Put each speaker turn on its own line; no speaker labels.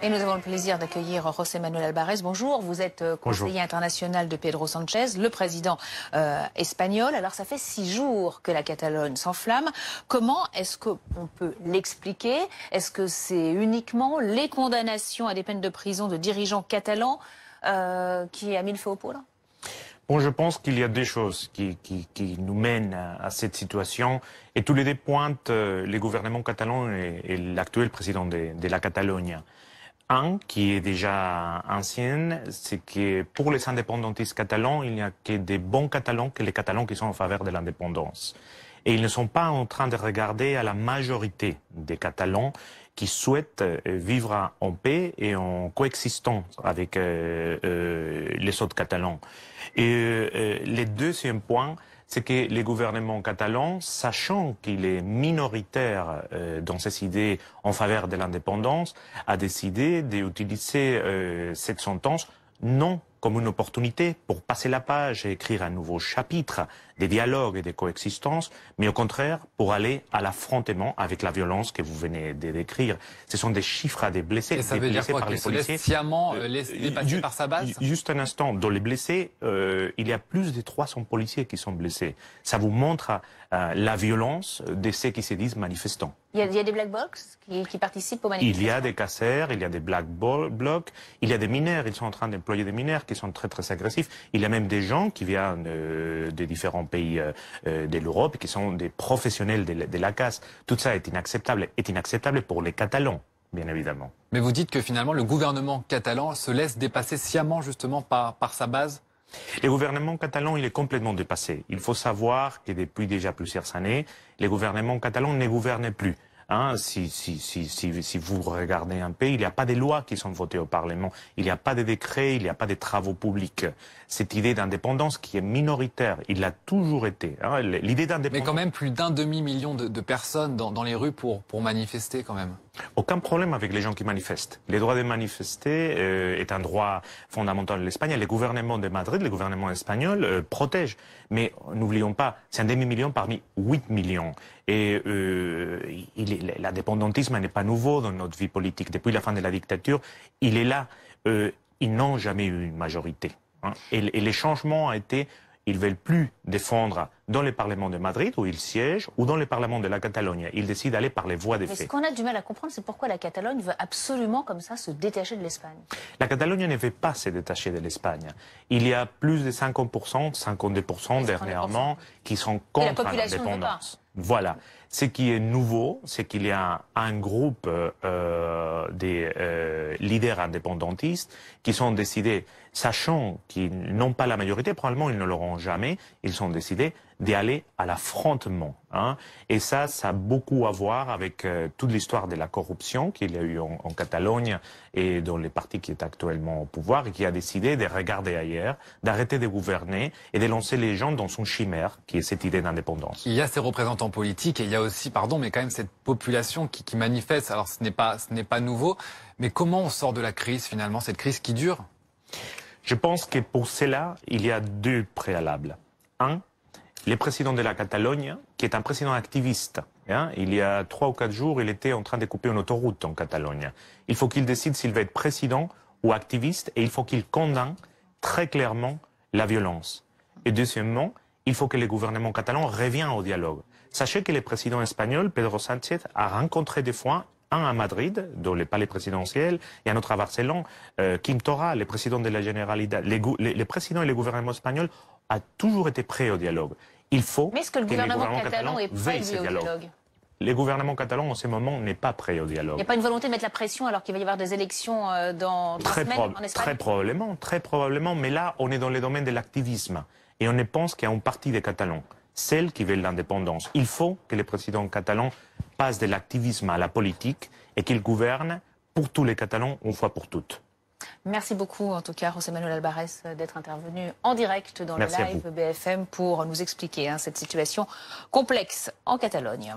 Et nous avons le plaisir d'accueillir José Manuel Albares. Bonjour, vous êtes conseiller international de Pedro Sánchez, le président espagnol. Alors ça fait 6 jours que la Catalogne s'enflamme. Comment est-ce qu'on peut l'expliquer? Est-ce que c'est uniquement les condamnations à des peines de prison de dirigeants catalans qui a mis le feu aux poudres?
Bon, je pense qu'il y a des choses qui nous mènent à cette situation et tous les deux pointent les gouvernements catalans et l'actuel président de la Catalogne. Un qui est déjà ancien, c'est que pour les indépendantistes catalans, il n'y a que des bons catalans, que les catalans qui sont en faveur de l'indépendance. Et ils ne sont pas en train de regarder à la majorité des Catalans qui souhaitent vivre en paix et en coexistence avec les autres Catalans. Et le deuxième point, c'est que les gouvernements catalans, sachant qu'il est minoritaire dans ses idées en faveur de l'indépendance, a décidé d'utiliser cette sentence non comme une opportunité pour passer la page et écrire un nouveau chapitre des dialogues et des coexistences, mais au contraire pour aller à l'affrontement avec la violence que vous venez de décrire. Ce sont des chiffres à des blessés.
Et ça veut dire quoi, qu'il se laisse sciemment dépasser par sa base?
Juste un instant, dans les blessés, il y a plus de 300 policiers qui sont blessés. Ça vous montre la violence de ceux qui se disent manifestants.
Il y a des black blocs qui participent aux manifestations?
Il y a des casseurs, il y a des black blocs, il y a des mineurs, ils sont en train d'employer des mineurs qui sont très très agressifs. Il y a même des gens qui viennent de différents pays de l'Europe, qui sont des professionnels de la casse. Tout ça est inacceptable pour les Catalans, bien évidemment.
Mais vous dites que finalement le gouvernement catalan se laisse dépasser sciemment justement par sa base?
Le gouvernement catalan, il est complètement dépassé. Il faut savoir que depuis déjà plusieurs années, les gouvernements catalans ne gouvernent plus. Hein, si vous regardez un peu, il n'y a pas de lois qui sont votées au Parlement, il n'y a pas de décrets, il n'y a pas de travaux publics. Cette idée d'indépendance qui est minoritaire, il l'a toujours été. Hein, l'idée d'indépendance.
Mais quand même plus d'un demi-million de personnes dans les rues pour manifester quand même.
Aucun problème avec les gens qui manifestent. Le droit de manifester est un droit fondamental de l'Espagne. Les gouvernements de Madrid, les gouvernements espagnols protègent. Mais n'oublions pas, c'est un demi-million parmi 8 millions. Et l'indépendantisme n'est pas nouveau dans notre vie politique. Depuis la fin de la dictature, il est là. Ils n'ont jamais eu une majorité. Hein. Et les changements ont été... Ils ne veulent plus défendre dans le Parlement de Madrid, où ils siègent, ou dans le Parlement de la Catalogne. Ils décident d'aller par les voies des faits.
Mais ce qu'on a du mal à comprendre, c'est pourquoi la Catalogne veut absolument comme ça se détacher de l'Espagne.
La Catalogne ne veut pas se détacher de l'Espagne. Il y a plus de 50%, 52% dernièrement, qui sont contre l'indépendance. Voilà. Ce qui est nouveau, c'est qu'il y a un groupe des leaders indépendantistes qui sont décidés, sachant qu'ils n'ont pas la majorité, probablement ils ne l'auront jamais, ils ont décidé d'aller à l'affrontement. Hein. Et ça a beaucoup à voir avec toute l'histoire de la corruption qu'il y a eu en Catalogne et dans les partis qui est actuellement au pouvoir et qui a décidé de regarder ailleurs, d'arrêter de gouverner et de lancer les gens dans son chimère, qui est cette idée d'indépendance.
Il y a ces représentants politiques et il y a aussi, pardon, mais quand même cette population qui manifeste. Alors ce n'est pas nouveau, mais comment on sort de la crise finalement, cette crise qui dure?
Je pense que pour cela, il y a 2 préalables. Un, le président de la Catalogne, qui est un président activiste. Hein, il y a 3 ou 4 jours, il était en train de couper une autoroute en Catalogne. Il faut qu'il décide s'il va être président ou activiste et il faut qu'il condamne très clairement la violence. Et deuxièmement, il faut que le gouvernement catalan revienne au dialogue. Sachez que le président espagnol, Pedro Sánchez, a rencontré des fois un à Madrid, dans le palais présidentiel, et un autre à Barcelone, Quim Torra, le président de la Generalitat. Les présidents et le gouvernement espagnol ont toujours été prêts au dialogue. Il faut
Mais est-ce que le gouvernement catalan est prêt au dialogue?
Le gouvernement catalan, en ce moment, n'est pas prêt au dialogue.
Il n'y a pas une volonté de mettre la pression alors qu'il va y avoir des élections dans 3 semaines en Espagne?
Très probablement, mais là, on est dans le domaine de l'activisme. Et on ne pense qu'il y a une partie des Catalans, celle qui veut l'indépendance. Il faut que le président catalan passe de l'activisme à la politique et qu'il gouverne pour tous les Catalans, une fois pour toutes.
Merci beaucoup, en tout cas, José Manuel Albares, d'être intervenu en direct dans le live BFM pour nous expliquer cette situation complexe en Catalogne.